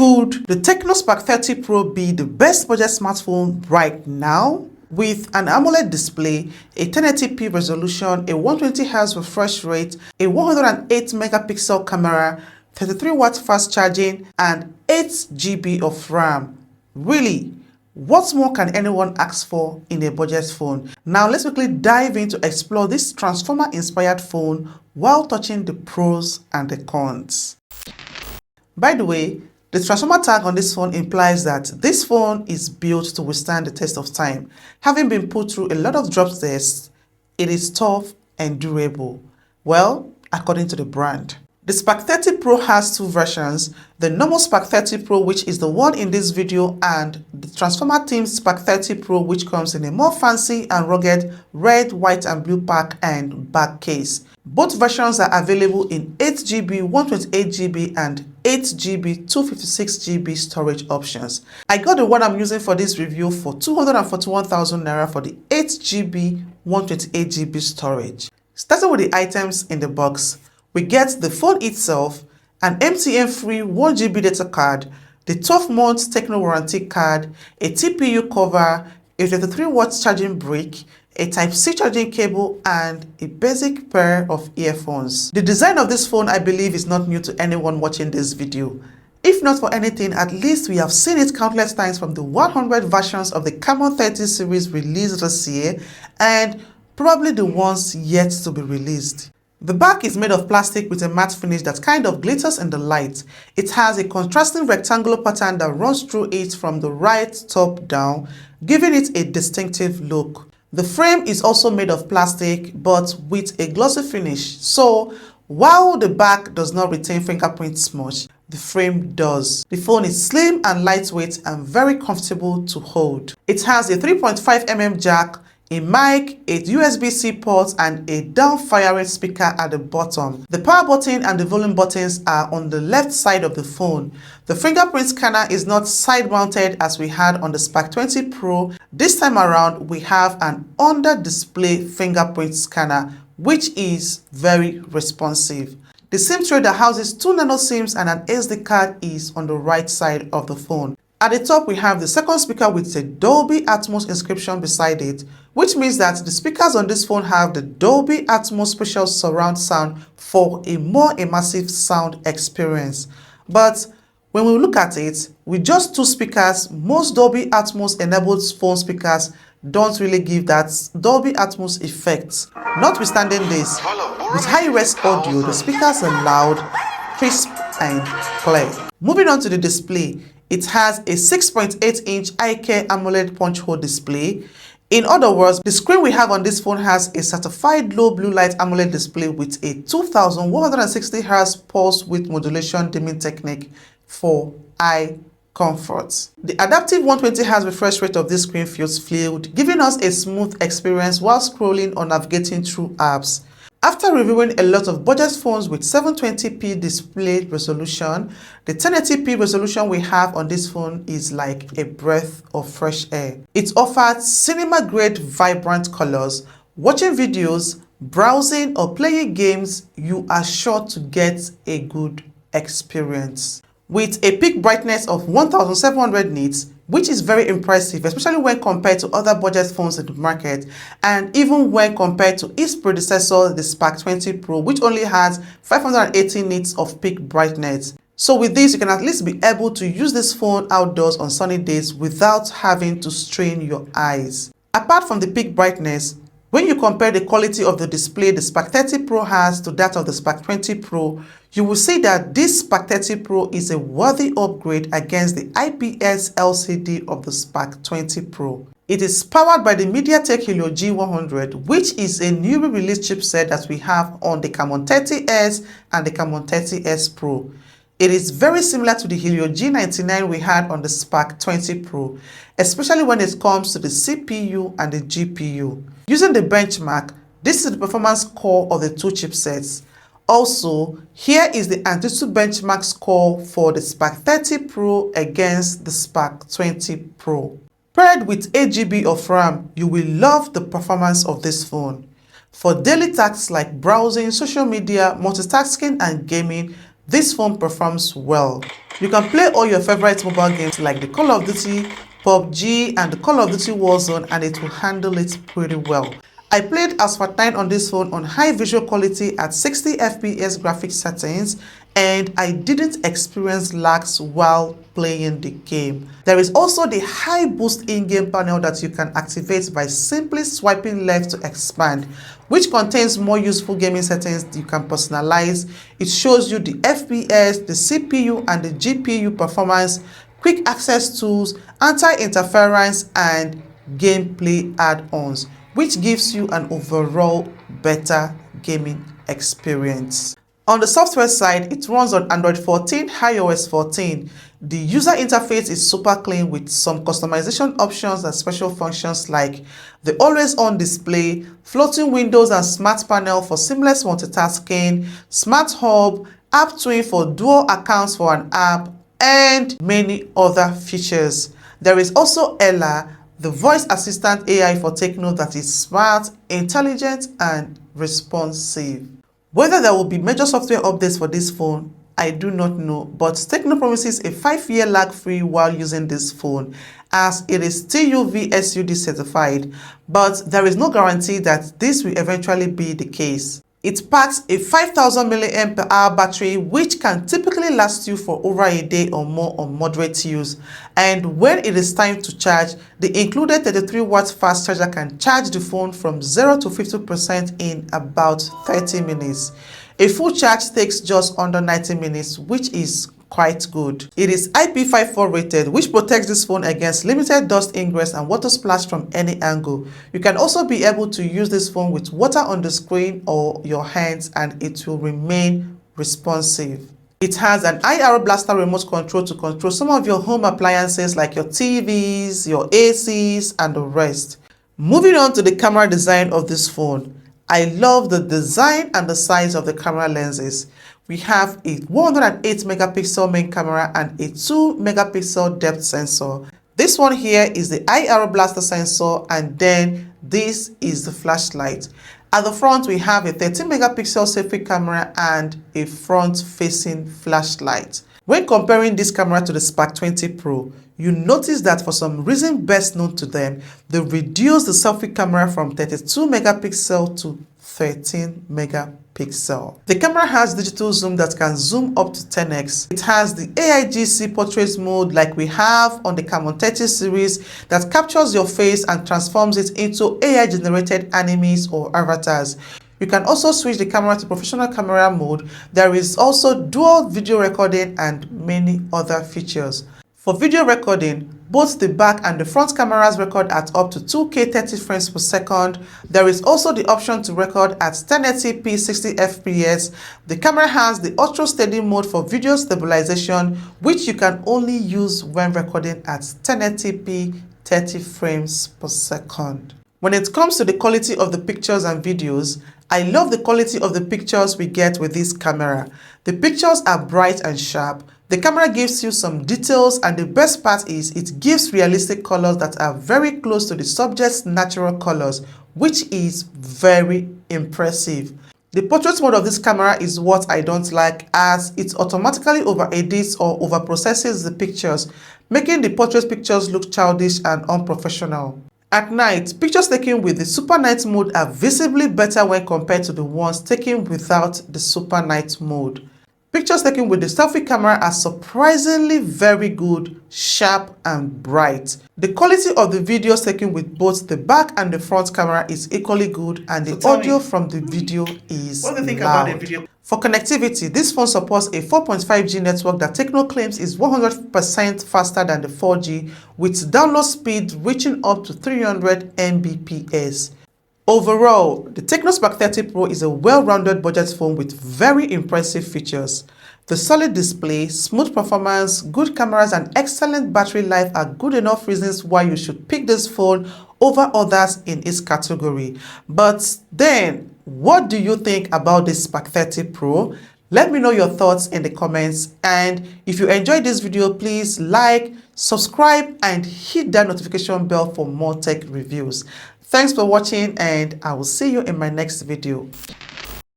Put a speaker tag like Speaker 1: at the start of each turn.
Speaker 1: Could the Tecno Spark 30 Pro be the best budget smartphone right now? With an AMOLED display, a 1080p resolution, a 120Hz refresh rate, a 108 megapixel camera, 33-watt fast charging, and 8 GB of RAM. Really, what more can anyone ask for in a budget phone? Now let's quickly dive in to explore this transformer-inspired phone while touching the pros and the cons. By the way, the transformer tag on this phone implies that this phone is built to withstand the test of time. Having been put through a lot of drop tests, it is tough and durable. Well, according to the brand. The Spark 30 Pro has two versions, the normal Spark 30 Pro, which is the one in this video, and the Transformer themed Spark 30 Pro, which comes in a more fancy and rugged red, white and blue pack and back case. Both versions are available in 8GB, 128GB and 8GB, 256GB storage options. I got the one I'm using for this review for 241,000 Naira for the 8GB, 128GB storage. Starting with the items in the box, we get the phone itself, an MTN-free 1GB data card, the 12 months Tecno warranty card, a TPU cover, a 33-watt charging brick, a Type-C charging cable, and a basic pair of earphones. The design of this phone, I believe, is not new to anyone watching this video. If not for anything, at least we have seen it countless times from the 100 versions of the Camon 30 series released this year, and probably the ones yet to be released. The back is made of plastic with a matte finish that kind of glitters in the light. It has a contrasting rectangular pattern that runs through it from the right top down, giving it a distinctive look. The frame is also made of plastic but with a glossy finish, so while the back does not retain fingerprints much, the frame does. The phone is slim and lightweight and very comfortable to hold. It has a 3.5mm jack, a mic, a USB-C port, and a down-firing speaker at the bottom. The power button and the volume buttons are on the left side of the phone. The fingerprint scanner is not side-mounted as we had on the Spark 20 Pro. This time around, we have an under-display fingerprint scanner, which is very responsive. The SIM tray that houses 2 nano SIMs and an SD card is on the right side of the phone. At the top, we have the second speaker with a Dolby Atmos inscription beside it, which means that the speakers on this phone have the Dolby Atmos Spatial Surround sound for a more immersive sound experience. But when we look at it, with just 2 speakers, most Dolby Atmos enabled phone speakers don't really give that Dolby Atmos effect. Notwithstanding this, with high-res audio, the speakers are loud, crisp and clear. Moving on to the display, it has a 6.8-inch IK AMOLED punch hole display. In other words, the screen we have on this phone has a certified low blue light AMOLED display with a 2160 Hz pulse width modulation dimming technique for eye comfort. The adaptive 120 Hz refresh rate of this screen feels fluid, giving us a smooth experience while scrolling or navigating through apps. After reviewing a lot of budget phones with 720p display resolution, the 1080p resolution we have on this phone is like a breath of fresh air. It offers cinema-grade vibrant colors. Watching videos, browsing or playing games, you are sure to get a good experience. With a peak brightness of 1700 nits, which is very impressive, especially when compared to other budget phones in the market, and even when compared to its predecessor, the Spark 20 Pro, which only has 580 nits of peak brightness. So with this, you can at least be able to use this phone outdoors on sunny days without having to strain your eyes. Apart from the peak brightness, when you compare the quality of the display the Spark 30 Pro has to that of the Spark 20 Pro, you will see that this Spark 30 Pro is a worthy upgrade against the IPS LCD of the Spark 20 Pro. It is powered by the MediaTek Helio G100, which is a newly released chipset that we have on the Camon 30S and the Camon 30S Pro. It is very similar to the Helio G99 we had on the Spark 20 Pro, especially when it comes to the CPU and the GPU. Using the benchmark, this is the performance score of the two chipsets. Also, here is the AnTuTu benchmark score for the Spark 30 Pro against the Spark 20 Pro. Paired with 8GB of RAM, you will love the performance of this phone. For daily tasks like browsing, social media, multitasking and gaming, this phone performs well. You can play all your favorite mobile games like the Call of Duty, PUBG and the Call of Duty Warzone, and it will handle it pretty well. I played Asphalt 9 on this phone on high visual quality at 60 FPS graphics settings, and I didn't experience lags while playing the game. There is also the high boost in-game panel that you can activate by simply swiping left to expand, which contains more useful gaming settings you can personalize. It shows you the FPS, the CPU and the GPU performance, quick access tools, anti-interference and gameplay add-ons, which gives you an overall better gaming experience. On the software side, it runs on Android 14, iOS 14. The user interface is super clean with some customization options and special functions like the always-on display, floating windows and smart panel for seamless multitasking, smart hub, app twin for dual accounts for an app, and many other features. There is also Ella, the voice assistant AI for Tecno that is smart, intelligent, and responsive. Whether there will be major software updates for this phone, I do not know, but Tecno promises a 5-year lag-free while using this phone, as it is TUV SUD certified, but there is no guarantee that this will eventually be the case. It packs a 5000 mAh battery, which can typically last you for over a day or more on moderate use. And when it is time to charge, the included 33-watt fast charger can charge the phone from 0 to 50% in about 30 minutes. A full charge takes just under 90 minutes, which is quite good. It is IP54 rated, which protects this phone against limited dust ingress and water splash from any angle. You can also be able to use this phone with water on the screen or your hands and it will remain responsive. It has an IR Blaster remote control to control some of your home appliances like your TVs, your ACs and the rest. Moving on to the camera design of this phone. I love the design and the size of the camera lenses. We have a 108 megapixel main camera and a 2 megapixel depth sensor. This one here is the IR Blaster sensor, and then this is the flashlight. At the front, we have a 13 megapixel selfie camera and a front-facing flashlight. When comparing this camera to the Spark 20 Pro, you notice that for some reason best known to them, they reduced the selfie camera from 32 megapixel to 13 megapixel. The camera has digital zoom that can zoom up to 10x. It has the AIGC portrait mode like we have on the Camon 30 series that captures your face and transforms it into AI-generated animes or avatars. You can also switch the camera to professional camera mode. There is also dual video recording and many other features. For video recording, both the back and the front cameras record at up to 2K 30 frames per second. There is also the option to record at 1080p 60 FPS. The camera has the ultra steady mode for video stabilization, which you can only use when recording at 1080p 30 frames per second. When it comes to the quality of the pictures and videos, I love the quality of the pictures we get with this camera. The pictures are bright and sharp. The camera gives you some details, and the best part is it gives realistic colors that are very close to the subject's natural colors, which is very impressive. The portrait mode of this camera is what I don't like, as it automatically over-edits or over-processes the pictures, making the portrait pictures look childish and unprofessional. At night, pictures taken with the Super Night mode are visibly better when compared to the ones taken without the Super Night mode. Pictures taken with the selfie camera are surprisingly very good, sharp and bright. The quality of the videos taken with both the back and the front camera is equally good, and the audio from the video is loud. For connectivity, this phone supports a 4.5G network that Tecno claims is 100% faster than the 4G, with download speed reaching up to 300 Mbps. Overall, the Tecno Spark 30 Pro is a well-rounded budget phone with very impressive features. The solid display, smooth performance, good cameras and excellent battery life are good enough reasons why you should pick this phone over others in its category. But then, what do you think about this Spark 30 Pro? Let me know your thoughts in the comments, and if you enjoyed this video, please like, subscribe and hit that notification bell for more tech reviews. Thanks for watching, and I will see you in my next video.